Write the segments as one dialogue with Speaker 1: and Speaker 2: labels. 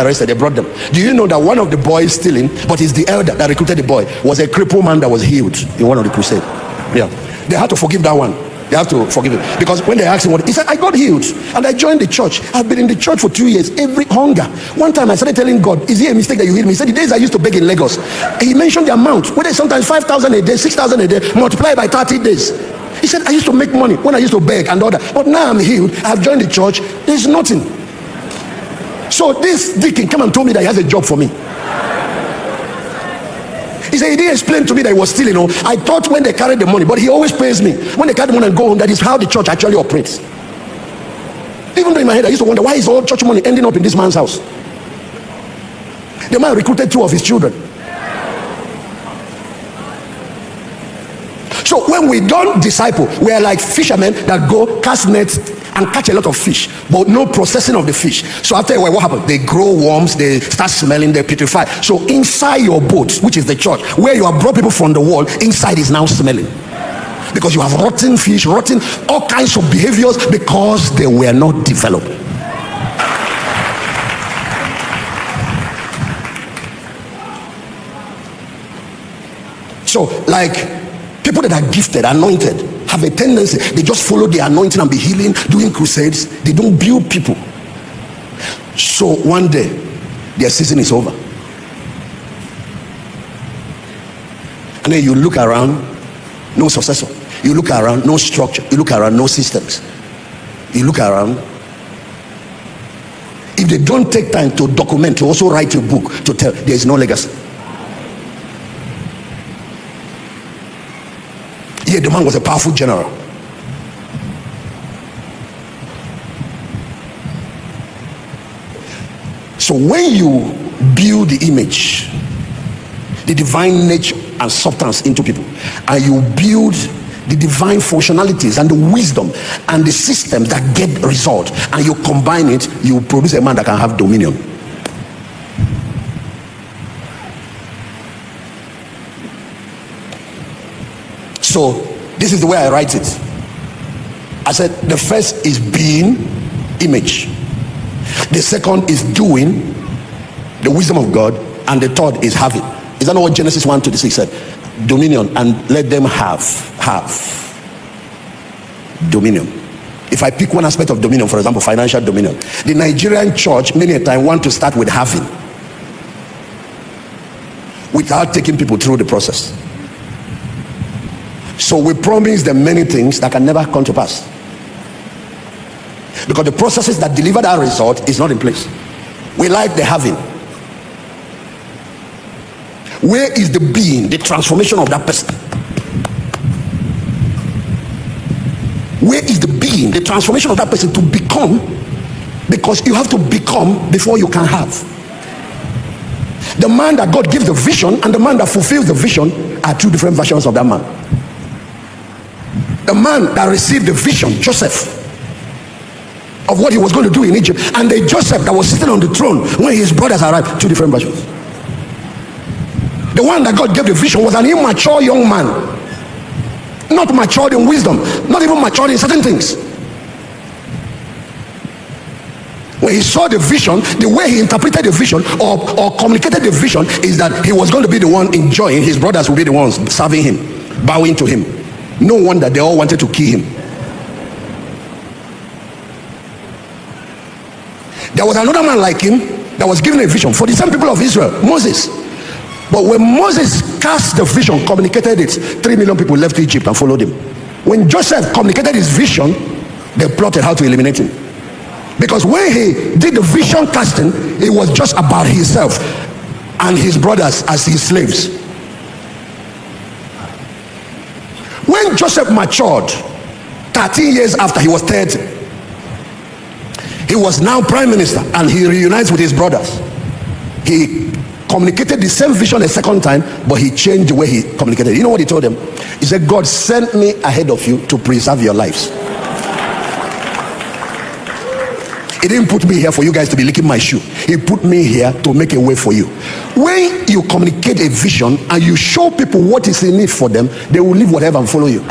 Speaker 1: arrested. They brought them. Do you know that one of the boys stealing, but it's the elder that recruited the boy, was a crippled man that was healed in one of the crusades? Yeah, they had to forgive that one. They have to forgive him, because when they asked him what he said, I got healed and I joined the church. I've been in the church for 2 years. Every hunger. One time I started telling God, is it a mistake that you healed me? He said, the days I used to beg in Lagos. He mentioned the amount, whether sometimes 5,000 a day, 6,000 a day, multiplied by 30 days. He said, I used to make money when I used to beg and all that, but now I'm healed. I've joined the church. There's nothing. So this deacon came and told me that he has a job for me. He said he didn't explain to me that he was stealing. I thought when they carried the money, but he always pays me when they carry the money and go home. That is how the church actually operates. Even though in my head I used to wonder, why is all church money ending up in this man's house? The man recruited 2 of his children. So when we don't disciple, we are like fishermen that go cast nets and catch a lot of fish, but no processing of the fish. So after a while, what happens? They grow worms, they start smelling, they putrefy. So inside your boat, which is the church, where you have brought people from the world, inside is now smelling, because you have rotten fish, rotten all kinds of behaviors, because they were not developed. So like people that are gifted, anointed, have a tendency, they just follow the anointing and be healing, doing crusades. They don't build people. So one day their season is over, and then you look around, no successor. You look around, no structure. You look around, no systems. You look around. If they don't take time to document, to also write a book to tell, there is no legacy. Yeah, the man was a powerful general. So when you build the image, the divine nature and substance into people, and you build the divine functionalities and the wisdom and the systems that get result, and you combine it, you produce a man that can have dominion. So this is the way I write it. I said the first is being, image. The second is doing, the wisdom of God. And the third is having. Is that not what Genesis 1:26 said? Dominion, and let them have dominion. If I pick one aspect of dominion, for example, financial dominion, the Nigerian church many a time want to start with having, without taking people through the process. So we promise them many things that can never come to pass, because the processes that deliver that result is not in place. We like the having. Where is the being, the transformation of that person? Where is the being, the transformation of that person to become? Because you have to become before you can have. The man that God gives the vision and the man that fulfills the vision are two different versions of that man. The man that received the vision, Joseph, of what he was going to do in Egypt, and the Joseph that was sitting on the throne when his brothers arrived, two different versions. The one that God gave the vision was an immature young man, not matured in wisdom, not even matured in certain things. When he saw the vision, the way he interpreted the vision or communicated the vision is that he was going to be the one enjoying, his brothers will be the ones serving him, bowing to him. No wonder they all wanted to kill him. There was another man like him that was given a vision for the same people of Israel, Moses. But when Moses cast the vision, communicated it, 3 million people left Egypt and followed him. When Joseph communicated his vision, they plotted how to eliminate him. Because when he did the vision casting, it was just about himself and his brothers as his slaves. When Joseph matured, 13 years after he was 30, he was now prime minister, and he reunites with his brothers. He communicated the same vision a second time, but he changed the way he communicated. You know what he told them? He said, God sent me ahead of you to preserve your lives. He didn't put me here for you guys to be licking my shoe. He put me here to make a way for you. When you communicate a vision and you show people what is in it for them, they will leave whatever and follow you.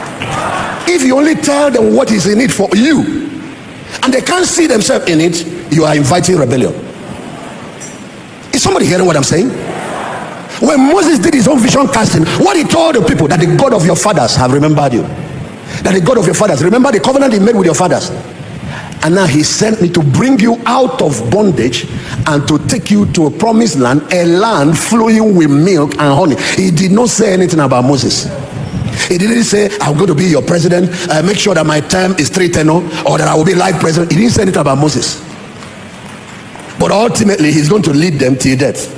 Speaker 1: If you only tell them what is in it for you and they can't see themselves in it, you are inviting rebellion. Is somebody hearing what I'm saying? When Moses did his own vision casting, what he told the people, that the God of your fathers have remembered you. That the God of your fathers, remember the covenant he made with your fathers. And now he sent me to bring you out of bondage and to take you to a promised land, a land flowing with milk and honey. He did not say anything about Moses. He didn't say, I'm going to be your president, make sure that my term is 3 tenure, or that I will be life president. He didn't say anything about Moses. But ultimately, he's going to lead them till death.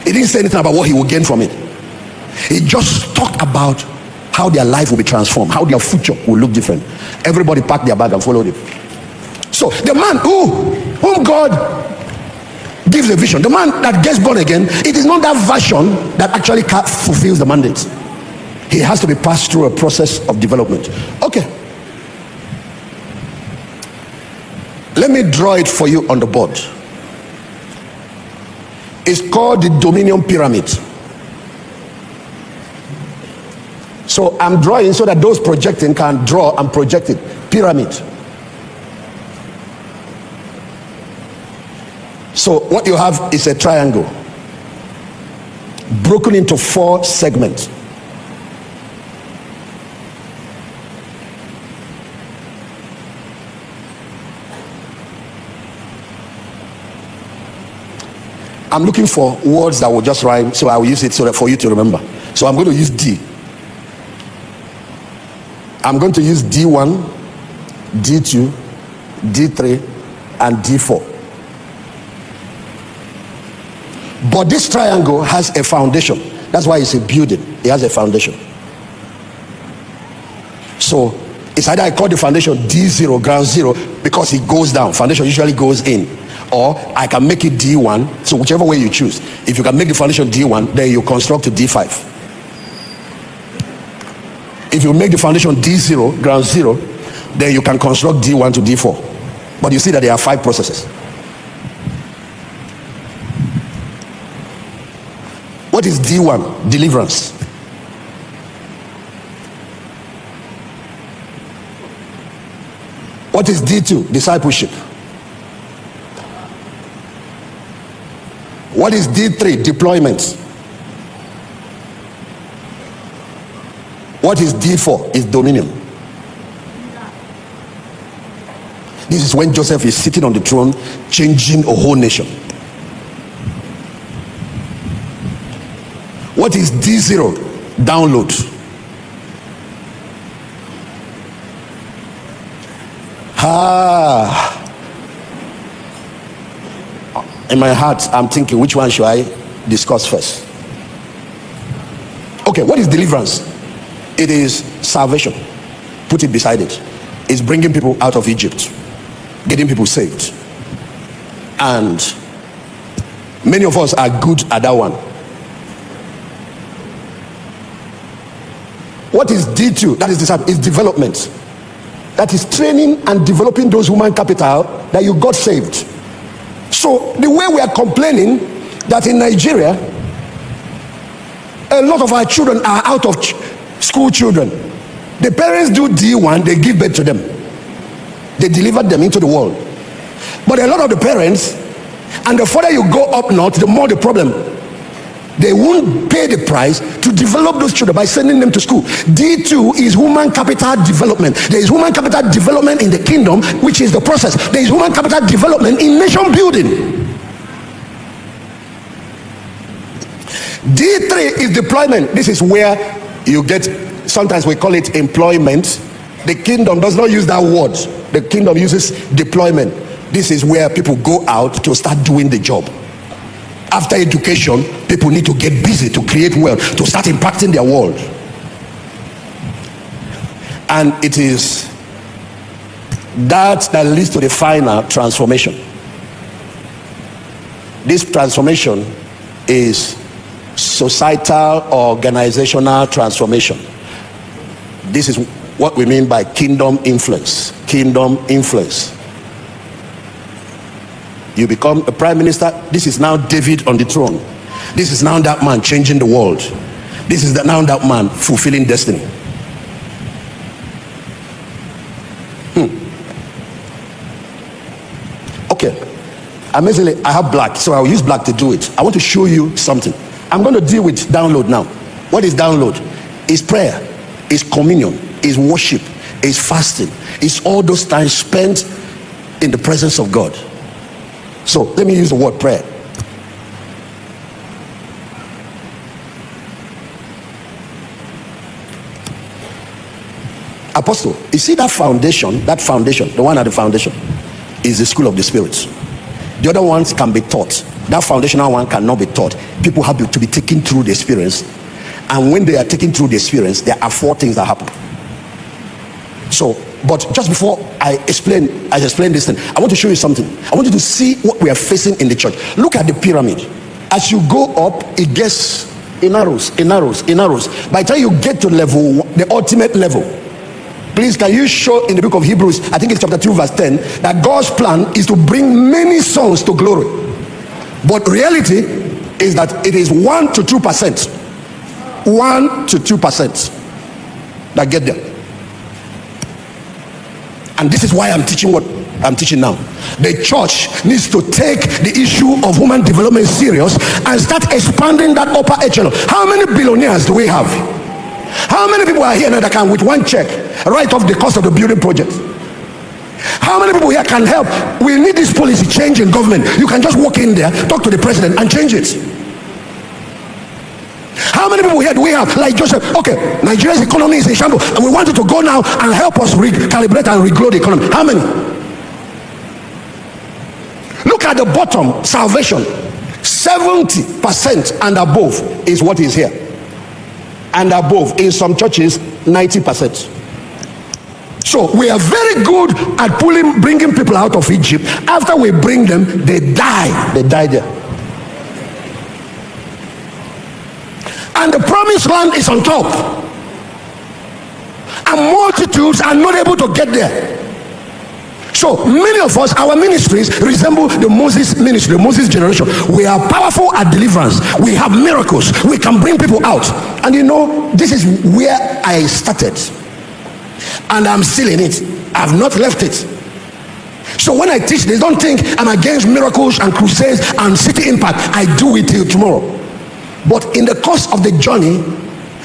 Speaker 1: He didn't say anything about what he will gain from it. He just talked about how their life will be transformed, how their future will look different. Everybody packed their bag and followed him. So the man whom God gives a vision, the man that gets born again, it is not that version that actually fulfills the mandate. He has to be passed through a process of development. Okay. Let me draw it for you on the board. It's called the Dominion Pyramid. So I'm drawing so that those projecting can draw and project it. Pyramid. So what you have is a triangle broken into 4 segments. I'm looking for words that will just rhyme, so I will use it so that for you to remember. So I'm going to use D. I'm going to use D1, D2, D3, and D4. But this triangle has a foundation. That's why it's a building. It has a foundation. So it's either I call the foundation D0, ground zero, because it goes down. Foundation usually goes in. Or I can make it D1. So whichever way you choose. If you can make the foundation D1, then you construct to D5. If you make the foundation D0, ground zero, then you can construct D1 to D4. But you see that there are 5 processes. What is D1? Deliverance. What is D2? Discipleship. What is D3? Deployment. What is D4? Is dominion. This is when Joseph is sitting on the throne, changing a whole nation. What is D0? Download. In my heart, I'm thinking, which one should I discuss first? Okay, what is deliverance? It is salvation. Put it beside it. It's bringing people out of Egypt, getting people saved. And many of us are good at that one. What is D2? That is development. That is training and developing those human capital that you got saved. So the way we are complaining that in Nigeria, a lot of our children are out of school children. The parents do D1, they give birth to them. They deliver them into the world. But a lot of the parents, and the further you go up north, the more the problem. They won't pay the price to develop those children by sending them to school. D2 is human capital development. There is human capital development in the kingdom, which is the process. There is human capital development in nation building. D3 is deployment. This is where you get, sometimes we call it employment. The kingdom does not use that word. The kingdom uses deployment. This is where people go out to start doing the job. After education, people need to get busy to create wealth, to start impacting their world. And it is that leads to the final transformation. This transformation is societal, organizational transformation. This is what we mean by kingdom influence. Kingdom influence. You become a prime minister. This is now David on the throne. This is now that man changing the world. This is now that man fulfilling destiny. Okay, Amazingly, I have black, so I'll use black to do it. I want to show you something. I'm going to deal with download now. What is download? It's prayer, it's communion, it's worship, it's fasting, it's all those times spent in the presence of God. So let me use the word prayer. Apostle, you see that foundation, the one at the foundation is the school of the spirits. The other ones can be taught. That foundational one cannot be taught. People have to be taken through the experience, and when they are taken through the experience, there are 4 things that happen. So, but just before I explain this thing, I want to show you something. I want you to see what we are facing in the church. Look at the pyramid. As you go up, it gets in arrows. By the time you get to level, the ultimate level, please, can you show in the book of Hebrews, I think it's chapter 2 verse 10, that God's plan is to bring many sons to glory. But reality is that it is 1 to 2%. 1 to 2% that get there. And this is why I'm teaching what I'm teaching now. The church needs to take the issue of human development serious and start expanding that upper echelon. How many billionaires do we have? How many people are here now that can, with one check, write off the cost of the building project? How many people here can help? We need this policy change in government. You can just walk in there, talk to the president, and change it. How many people here do we have? Like Joseph, okay, Nigeria's economy is in shambles, and we want you to go now and help us recalibrate and regrow the economy. How many? Look at the bottom, salvation. 70% and above is what is here. And above, in some churches, 90%. So we are very good at bringing people out of Egypt. After we bring them, they die there. And the promised land is on top, and multitudes are not able to get there. So many of us, our ministries resemble the Moses ministry, the Moses generation. We are powerful at deliverance. We have miracles. We can bring people out. And you know, this is where I started, and I'm still in it. I've not left it. So when I teach, they don't think I'm against miracles and crusades and city impact. I do it till tomorrow. But in the course of the journey,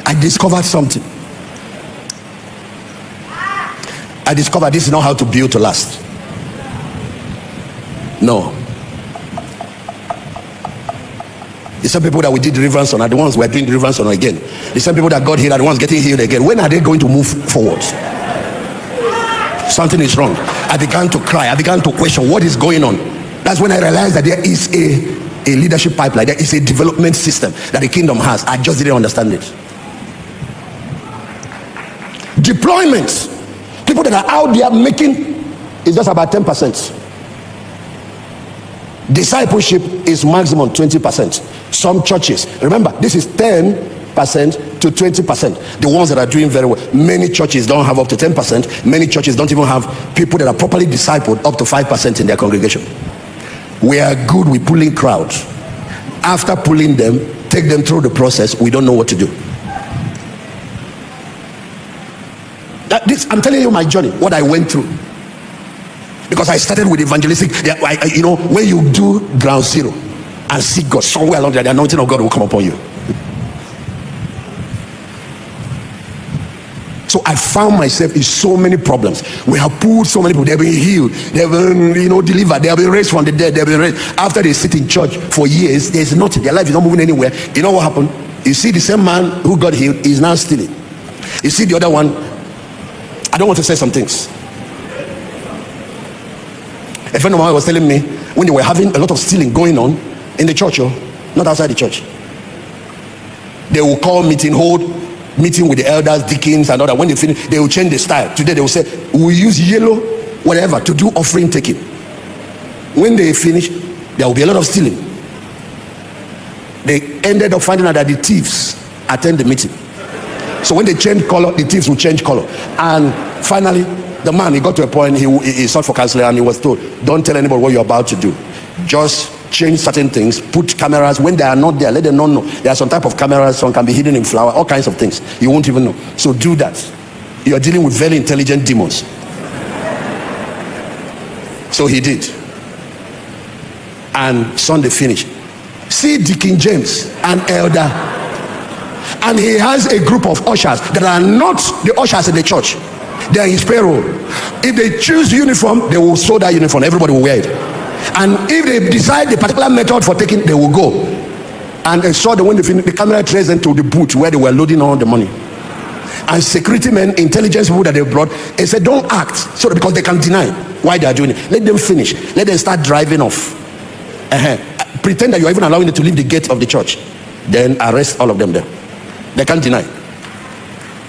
Speaker 1: I discovered something. I discovered this is not how to build to last. No. The same people that we did deliverance on are the ones we are doing deliverance on again. The same people that got healed are the ones getting healed again. When are they going to move forward? Something is wrong. I began to cry. I began to question what is going on. That's when I realized that there is a leadership pipeline. There is a development system that the kingdom has. I just didn't understand it. Deployment. People that are out there making is just about 10%. Discipleship is maximum 20%. Some churches, remember, this is 10% to 20%. The ones that are doing very well. Many churches don't have up to 10%. Many churches don't even have people that are properly discipled up to 5% in their congregation. We are good with pulling crowds. After pulling them, take them through the process, we don't know what to do. I'm telling you my journey, what I went through. Because I started with evangelistic. You know, when you do ground zero and seek God, somewhere along there, the anointing of God will come upon you. So I found myself in so many problems. We have pulled so many people. They've been healed. They've been, delivered. They have been raised from the dead. They've been raised. After they sit in church for years, there's nothing. Their life is not moving anywhere. You know what happened? You see, the same man who got healed is now stealing. You see the other one. I don't want to say some things. A friend of mine was telling me when they were having a lot of stealing going on in the church, not outside the church. They will call meeting with the elders, deacons, and all that. When they finish, they will change the style. Today they will say, we'll use yellow, whatever, to do offering taking. When they finish, there will be a lot of stealing. They ended up finding out that the thieves attend the meeting. So when they change color, the thieves will change color. And finally, the man, he got to a point, he sought for counseling, and he was told, don't tell anybody what you're about to do. Just change certain things, put cameras. When they are not there, let them not know. There are some type of cameras, some can be hidden in flour, all kinds of things. You won't even know. So do that. You are dealing with very intelligent demons. So he did. and Sunday finish. See Deacon James, an elder, and he has a group of ushers that are not the ushers in the church. They are his payroll. If they choose uniform, they will sew that uniform. Everybody will wear it. And if they decide the particular method for taking, they will go. And I saw that when they finished, the camera traced them to the booth where they were loading all the money. And security men, intelligence people that they brought, they said, don't act, so that because they can deny why they are doing it. Let them finish. Let them start driving off. Pretend that you are even allowing them to leave the gate of the church. Then arrest all of them there. They can't deny.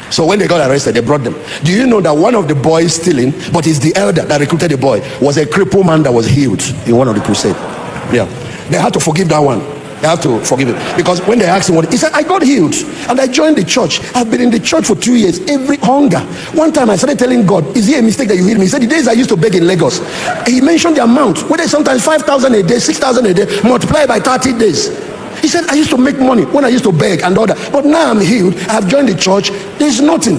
Speaker 1: So when they got arrested, they brought them. Do you know that one of the boys stealing, but it's the elder that recruited the boy, was a crippled man that was healed in one of the crusades? Yeah. They had to forgive that one. They have to forgive him. Because when they asked him what, he said, I got healed and I joined the church. I've been in the church for 2 years. Every hunger. One time I started telling God, is it a mistake that you healed me? He said, the days I used to beg in Lagos. He mentioned the amount. Whether sometimes 5,000 a day, 6,000 a day, multiplied by 30 days. He said, I used to make money when I used to beg and all that. But now I'm healed. I've joined the church. There's nothing.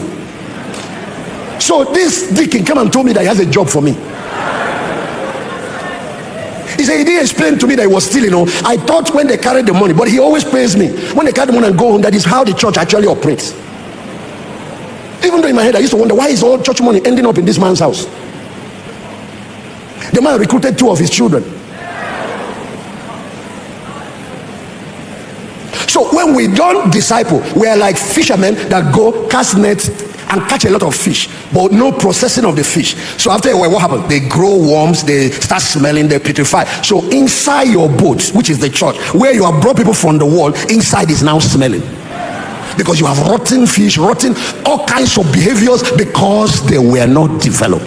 Speaker 1: So this deacon came and told me that he has a job for me. He said, he didn't explain to me that he was stealing. I thought when they carried the money, but he always pays me. When they carry the money and go home, that is how the church actually operates. Even though in my head I used to wonder, why is all church money ending up in this man's house? The man recruited 2 of his children. So when we don't disciple, we are like fishermen that go cast nets and catch a lot of fish, but no processing of the fish. So after a while, what happens? They grow worms, they start smelling, they putrefy. So inside your boat, which is the church, where you have brought people from the world, inside is now smelling. Because you have rotten fish, rotten all kinds of behaviors, because they were not developed.